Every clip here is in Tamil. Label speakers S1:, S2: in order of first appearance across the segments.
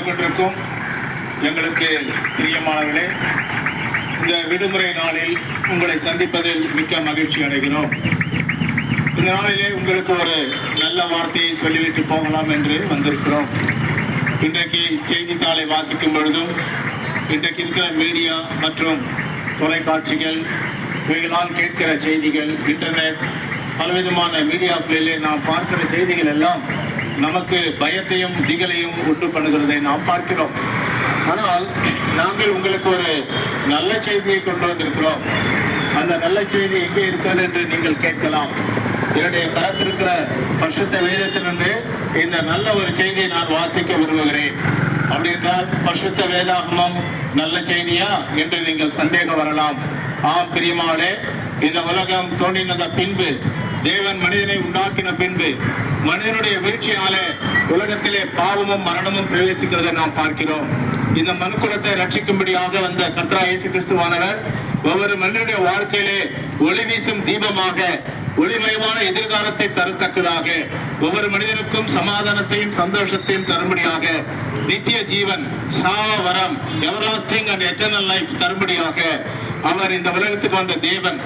S1: கொண்டிருக்கும் எங்களுக்கு பிரியமானவர்களே, இந்த விடுமுறை நாளில் உங்களை சந்திப்பதில் மிக்க மகிழ்ச்சி அடைகிறோம். இந்த நாளிலே உங்களுக்கு ஒரு நல்ல வார்த்தையை சொல்லிவிட்டு போகலாம் என்று வந்திருக்கிறோம். இன்றைக்கு செய்தித்தாளை வாசிக்கும் பொழுதும், இன்றைக்கு இருக்கிற மீடியா மற்றும் தொலைக்காட்சிகள், இவைகளால் கேட்கிற செய்திகள், இன்டர்நெட், பலவிதமான மீடியாக்களிலே நாம் பார்க்கிற செய்திகள் எல்லாம் நமக்கு பயத்தையும் திகலையும் உண்டு பண்ணுகிறதை நாம் பார்க்கிறோம். ஆனால் நாங்கள் உங்களுக்கு ஒரு நல்ல செய்தியை கொண்டு வந்திருக்கிறோம். அந்த நல்ல செய்தி எங்கே இருக்கிறது என்று நீங்கள் கேட்கலாம். என்னுடைய கருத்திருக்கிற பரிசுத்த வேதத்திலிருந்து இந்த நல்ல ஒரு செய்தியை நான் வாசிக்க விரும்புகிறேன். அப்படி என்றால் பரிசுத்த வேதாகமம் நல்ல செய்தியா என்று நீங்கள் சந்தேகம் வரலாம். ஆம் பிரியமானே, இந்த உலகம் தோன்றின பின்பு, தேவன் மனிதனை உண்டாக்கின பின்பு, மனிதனுடைய வீழ்ச்சியாலே உலகத்திலே பாவமும் மரணமும் பிரவேசிக்கிறதை நாம் பார்க்கிறோம். இந்த மனுக்குலத்தை ரட்சிக்கும்படியாக வந்த கர்த்தராகிய இயேசு கிறிஸ்துவானவர் ஒவ்வொரு மனிதனுடைய வாழ்க்கையிலே ஒளி வீசும் தீபமாக, ஒளிமயமான எதிர்காலத்தை தரத்தக்கதாக, ஒவ்வொரு மனிதனுக்கும் சமாதானத்தையும் சந்தோஷத்தையும் தரும்படியாக, நித்திய ஜீவன், சாவ வரம், எவர்லாஸ்டிங் அண்ட் எட்டர்னல் லைஃப் தரும்படியாக அவர் இந்த உலகத்துக்கு வந்த தேவன்.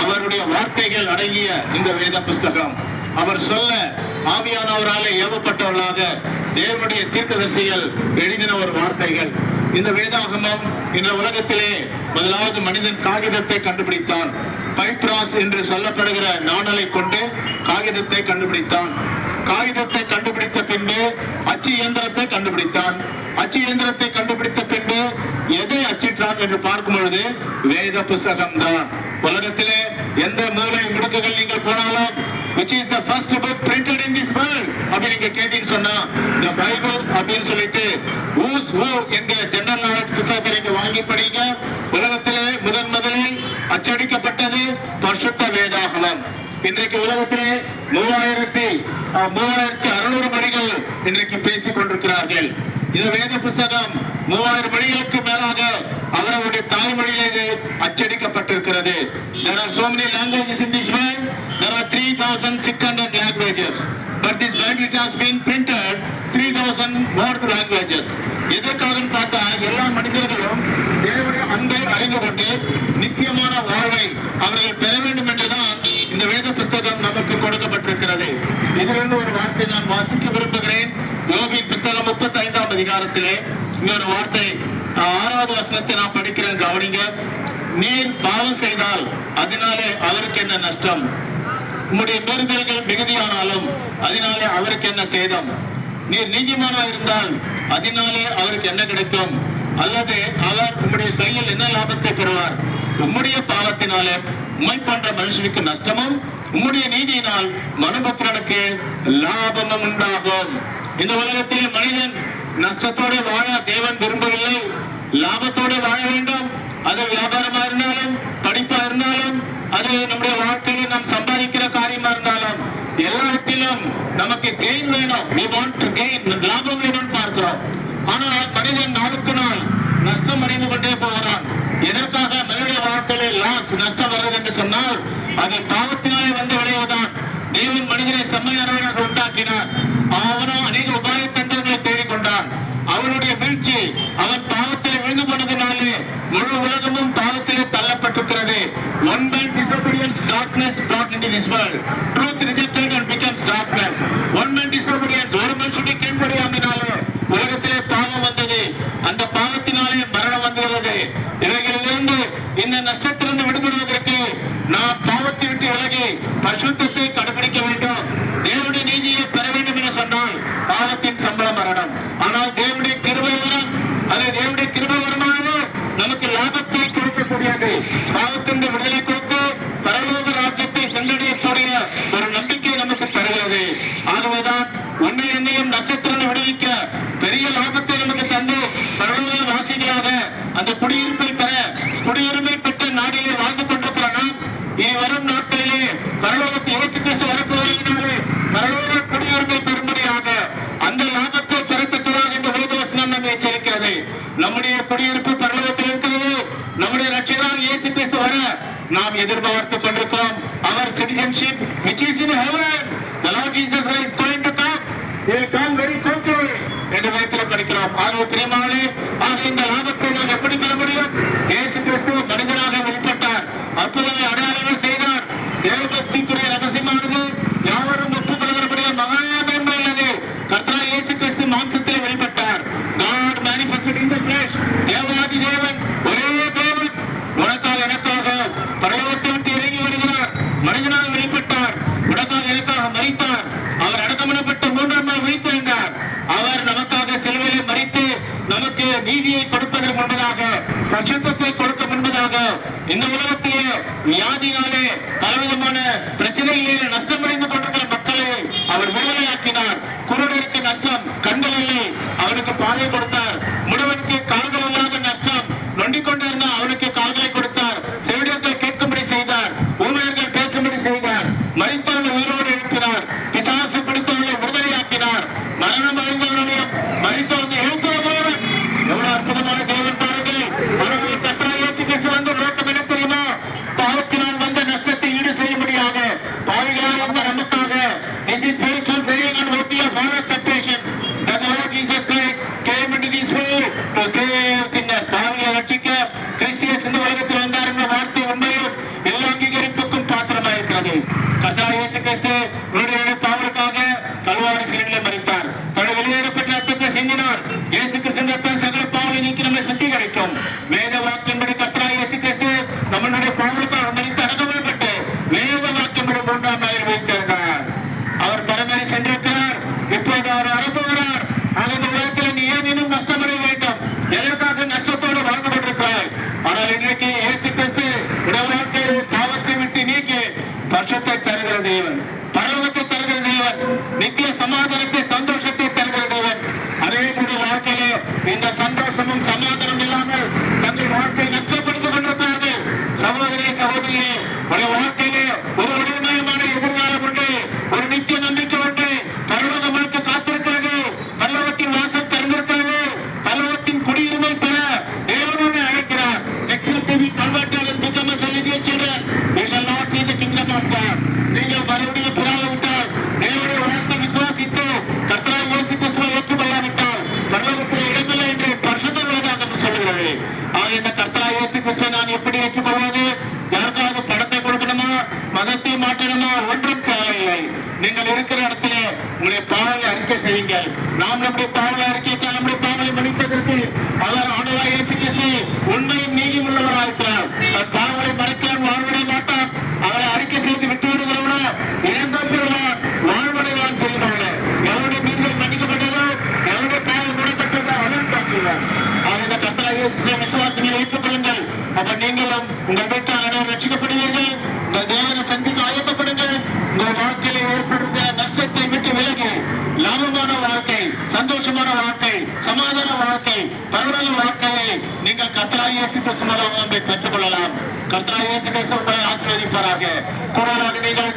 S1: அவருடைய வார்த்தைகள் அடங்கிய இந்த வேத புஸ்தகம், அவர் சொல்ல ஆவியானவராலே ஏவப்பட்டவர்களாக தேவனுடைய தீர்க்கதரிசிகள் எழுதின ஒரு வார்த்தைகள். இந்த வேதாகமம் இந்த உலகத்திலே முதலாவது மனிதன் காகிதத்தை கண்டுபிடித்தான். பைப்ராஸ் என்று சொல்லப்படுகிற நாணலை கொண்டு காகிதத்தை கண்டுபிடித்தான். காகிதத்தை கண்டுபிடித்த பின்பு அச்சு இயந்திரத்தை கண்டுபிடித்தான். அச்சு இயந்திரத்தை கண்டுபிடித்த பின்பு எதை அச்சிட்டான் என்று பார்க்கும் பொழுது வேத புஸ்தகம் தான். உலகத்திலே எந்த மூலை முடுக்குகள் நீங்கள் போனாலும், which is the first book printed in this world அப்படி நீங்க கேட்டீங்கன்னு சொன்னா, the Bible அப்படின்னு சொல்லிட்டு who's who என்ற ஜெனரல் நாலேஜ் புத்தகத்தை நீங்க வாங்கி படிங்க. உலகத்திலே முதலில் அச்சடிக்கப்பட்டது பரிசுத்த வேதாகமம். இன்றைக்கு உலகத்திலே 3600 மணிகள் இன்றைக்கு பேசிக் கொண்டிருக்கிறார்கள். இந்த வேத புஸ்தகம் 3000 மணிகளுக்கு மேலாக அவருடைய தாய்மொழியிலே அச்சடிக்கப்பட்டிருக்கிறது. There are so many languages in this world. There are 3600 languages. But this Bible, it has been printed 3000 more languages. எதற்காக பார்த்தா எல்லா மனிதர்களும் தேவனுடைய அன்பை அறிந்து கொண்டு நித்தியமான வாழ்வை அவர்கள் பெற வேண்டும் என்றுதான் இந்த வேத புஸ்தகம் நமக்கு கொடுக்கப்பட்டிருக்கிறது. இதிலிருந்து ஒரு வார்த்தை நான் வாசிக்க விரும்புகிறேன். யோபின் புஸ்தகம் 35ஆம் அதிகாரத்திலே இன்னொரு வார்த்தை, 6வது வசனத்தை நான் படிக்கிறேன், கவனிங்க. நீர் பாவம் செய்தால் அதனாலே அவருக்கு என்ன நஷ்டம்? உம்முடைய மீறுதல்கள் மிகுதியானாலும் அதனாலே அவருக்கு என்ன சேதம்? நீர் நீதிமானா இருந்தால் அதனாலே அவருக்கு என்ன கிடைக்கும்? அல்லது அவர் உம்முடைய கையில் என்ன லாபத்தை பெறுவார்? உம்முடைய பாவத்தினாலே உம்மை பண்ற மனுஷனுக்கு நஷ்டமும், உம்முடைய நீதியினால் மனுபுத்திரனுக்கு லாபமும் உண்டாகும். இந்த உலகத்திலே மனிதன் நஷ்டத்தோடு வாழ தேவன் விரும்பவில்லை. லாபத்தோடு வாழ வேண்டும். அது வியாபாரமா இருந்தாலும், படிப்பா இருந்தாலும், அது நம்முடைய வாழ்க்கையில நாம் சம்பாதிக்கிற காரியமா இருந்தாலும், எல்லாவற்றிலும் நமக்கு கெயின் வேணும். we want to gain, லாபம் வேணும்னு பார்க்கிறோம். ஆனால் மனிதன் நாளுக்கு நாள் நஷ்டம் அடைந்து கொண்டே போகிறான். எதற்காக மனிதனுடைய வாழ்க்கையில லாஸ், நஷ்டம் வருகிறது என்று சொன்னால், அது பாவத்தினாலே வந்து விளைவுதான். தேவன் மனிதனை செம்மையானவராக உண்டாக்கினார். அவனோ அநேக உபாய தந்திரங்களை தேடிக்கொண்டான். அவனுடைய வீழ்ச்சி, அவன் பாவத்திலே விழுந்து போனதினாலே முழு உலகமும் பாவத்திலே தள்ளப்பட்டிருக்கிறது. One man disobedience, darkness brought into this world. Truth rejected and becomes darkness. One man disobedience, ஒரு மனுஷனுடைய கீழ்ப்படியாமையினாலே உலகத்திலே பாவம் வந்தது. அந்த பாவத்தினாலே மரணம் வந்துகிறது. இவைகளிலிருந்து, இந்த நஷ்டத்திலிருந்து விடுபடுவதற்கு நாம் பாவத்தை விட்டு விலகி பரிசுத்தத்தை கடைபிடிக்க வேண்டும். தேவனுடைய நீதியை பெற வேண்டும் என சொன்னால் பாவத்தின் சம்பளம் மரணம். ஆனால் தேவனுடைய கிருபை வரம், அது தேவனுடைய கிருபை வரமானது நமக்கு லாபத்தை கொடுக்கக்கூடியது. பாவத்தின் விடுதலை கொடுத்து பரலோக ராஜ்யத்தை சென்றடையக்கூடிய ஒரு நம்பிக்கை நமக்கு தருகிறது. ஆகவேதான் உன்னை என்னையும் நட்சத்திரம் விடுவிக்க பெரிய லாபத்தை நமக்கு தந்து பரலோக வாசிகளாக அந்த குடியிருப்பை பெற, குடியுரிமை பெற்ற நாட்டிலே வாழ்ந்து கொண்டிருக்கிற நாம் இனி வரும் நாட்களிலே பரலோகத்தில் இயேசு கிறிஸ்து வரப்போவதினாலே பரலோக குடியுரிமை பெறும்படியாக அந்த லாபத்தை பெறத்தக்கதாக இந்த வேதவசனம் நம்மை எச்சரிக்கிறது. நம்முடைய குடியிருப்பு பரலோகத்தில் இருக்கிறது. நம்முடைய ரட்சகராக இயேசு கிறிஸ்து வர நாம் எதிர்பார்த்துக் கொண்டிருக்கிறோம். அவர் citizenship which is in heaven. The Lord Jesus is going to come. He will come very quickly. என்று வேதத்தில் படிக்கிறோம். ஆகவே பிரியமானே, ஆக இந்த லாபத்தை நாம் எப்படி பெற முடியும்? இயேசு கிறிஸ்து மனிதனாக வெளிப்பட்டார், அற்புதங்களை அடையாளங்கள் செய்தார். தேவபக்திக்குரிய ரகசியமானது யாவரும் ஒப்புக்கொள்கிறபடியே மகா மேன்மை உள்ளது. கர்த்தராகிய இயேசு கிறிஸ்து மாம்சத்திலே வெளிப்பட்டார். God manifested in the flesh. தேவாதி தேவன், ஒரே தேவன் உனக்காக எனக்காக பரலோகத்தை விட்டு இறங்கி வருகிறார். மனிதனாக வெளிப்பட்டார், உனக்காக எனக்காக மரித்தார். அவர் அடக்கமிடப்பட்ட 3ஆம் நாள் உயிர்த்தெழுந்தார். அவர் நமக்காக சிலுவையிலே மரித்து நமக்கு நீதியை கொடுப்பதற்கு முன்பதாக, பரிசுத்தத்தை கொடுக்க முன்பதாக, இந்த உலகத்திலே வியாதினாலே பலவிதமான பிரச்சனைகளிலே நஷ்டமடைந்து கொண்டிருக்கிற மக்களை அவர் விடுதலையாக்கினார். குருடருக்கு நஷ்டம், கண்கள் இல்லை, அவனுக்கு பார்வை கொடுத்தார். முடவனுக்கு கால்கள் இல்லாத நஷ்டம், நொண்டிக் கொண்டிருந்த அவனுக்கு கால்களை கொடுத்தார். செவிடர்கள் கேட்கும்படி செய்தார், ஊழியர்கள் பேசும்படி செய்தார். மரித்தவனை உயிரோடு எழுப்பினார், பிசாசு பிடித்தவர்களை விடுதலையாக்கினார். மரணம் அடைந்தவர்களையும் மரித்தவர்கள் எழுப்புகிற தேவன். எவ்வளவு அற்புதமான தேவன் பாருங்கள். அவர்கள் கர்த்தராகிய இயேசு கிறிஸ்து வந்த நோக்கம் என்ன தெரியுமா? பாவத்தினால் வந்த நஷ்டத்தை ஈடு செய்யும்படியாக, பாவிகளாக இருந்த நமக்காக. This is faithful saying and worthy of honor separation that the Lord Jesus Christ came into this world to save sinners. பாவிகளை ரட்சிக்க கிறிஸ்து இந்த உலகத்தில் வந்தார் என்ற வார்த்தை உண்மையும் எல்லா அங்கீகரிப்புக்கும் பாத்திரமாக இருக்கிறது. கர்த்தராகிய இயேசு கிறிஸ்து உங்களுடைய பாவலுக்காக கல்வாரி சிலுவையிலே மரித்தார். தன்னுடைய வெளியேறப்பட்ட ரத்தத்தை சிந்தினார். இயேசு கிறிஸ்து ரத்தம் சகல பாவங்களை நீக்கி நம்மை சுத்திகரிக்கும். வேத வாக்கின்படி கர்த்தராகிய இயேசு கிறிஸ்து நம்மளுடைய பாவலுக்காக மரித்து அடக்கமிடப்பட்டு வேத வாக்கின்படி 3ஆம் நாளில் உயிர்த்தெழுந்தார். அவர் பரமேறி சென்றிருக்கிறார். இப்போது அவர் வரப்போகிறார். அந்த உலகத்தில் நீ ஏன் இன்னும் நஷ்டமடைய வேண்டும்? எதற்காக நஷ்டத்தோடு வாழ்ந்து கொண்டிருக்கிறாய்? ஆனால் இன்றைக்கு இயேசு கிறிஸ்து வாழ்க்கையில் பாவத்தை விட்டு நீக்கி பரிசுத்தை தருகிற தேவன், பரலோகத்தை தருகிற தேவன், நித்திய சமாதானத்தை சந்தோஷத்தை தருகிற தேவன். அதே போல வாழ்க்கையிலே இந்த சந்தோஷமும் சமாதானம் இல்லாமல் தங்கள் வாழ்க்கையை நஷ்டப்படுத்திக் கொண்டிருக்கிறார்கள். சகோதரி சகோதரியே, உடைய வாழ்க்கையிலே ஒரு வடிவமயமான எதிர்காலம் உண்டு, ஒரு நித்திய நம்பிக்கை உண்டு. பரலோகம் உனக்கு காத்திருக்கிறது. பரலோகத்தின் வாசல் திறந்திருக்கிறது. பரலோகத்தின் குடியுரிமை பெற தேவனோடு அழைக்கிறார். Except we converted and become a celestial children, we shall not see the kingdom of God. நீங்கள் மறுபடியும் பிறவாவிட்டால், தேவனுடைய வார்த்தை விசுவாசித்து கர்த்தராகிய இயேசு கிறிஸ்துவை ஏற்றுக்கொள்ளாவிட்டால் பரலோகத்தில் இடமில்லை என்று பரிசுத்த வேதாகமம் சொல்லுகிறது. ஆக இந்த கர்த்தராகிய இயேசு கிறிஸ்துவை நான் எப்படி ஏற்றுக்கொள்வது? யாருக்காவது படத்தை கொடுக்கணுமா, மதத்தை மாற்றணுமா? ஒன்றும் தேவையில்லை. நீங்கள் இருக்கிற இடத்திலே உங்களுடைய பாவங்களை அறிக்கை செய்யுங்கள். நாம் நம்முடைய பாவங்களை அறிக்கைக்கு, நம்முடைய பாவங்களை மன்னிப்பதற்கு அவர் ஆண்டவராகிய இயேசு கிறிஸ்து உண்மையும் நீதியும் உள்ளவராயிருக்கிறார். தன் பாவங்களை மறைத்தால் வாழ்வடைய மாட்டார். அவரை அறிக்கை செய்து விட்டு விடுகிறவனோ இழந்தோம் பெறுவார், வாழ்வடைவான் தெரிந்தவனே. எவருடைய மீன்கள் மன்னிக்கப்பட்டதோ, எவருடைய பாவம் மூடப்பட்டதோ அவன் காட்டுவார். இந்த கர்த்தராகிய இயேசு கிறிஸ்துவை விசுவாசத்தில் ஏற்றுக்கொள்ளுங்கள். அப்ப நீங்களும் உங்கள் வீட்டார் அனைவரும் ரட்சிக்கப்படுவீர்கள். உங்கள் தேவனை சந்திக்க ஆயத்தப்படுங்கள். உங்கள் வாழ்க்கையில ஏற்படுத்த நஷ்டத்தை விட்டு விலகி லாபமான வாழ்க்கை, சந்தோஷமான வாழ்க்கை, சமாதான வாழ்க்கை, பரவலான வாழ்க்கையை நீங்கள் கர்த்தராகிய இயேசு கிறிஸ்து மூலமாக பெற்றுக் கொள்ளலாம். கர்த்தராகிய இயேசு கிறிஸ்து உங்களை ஆசீர்வதிப்பாராக. கூடுதலாக நீங்கள்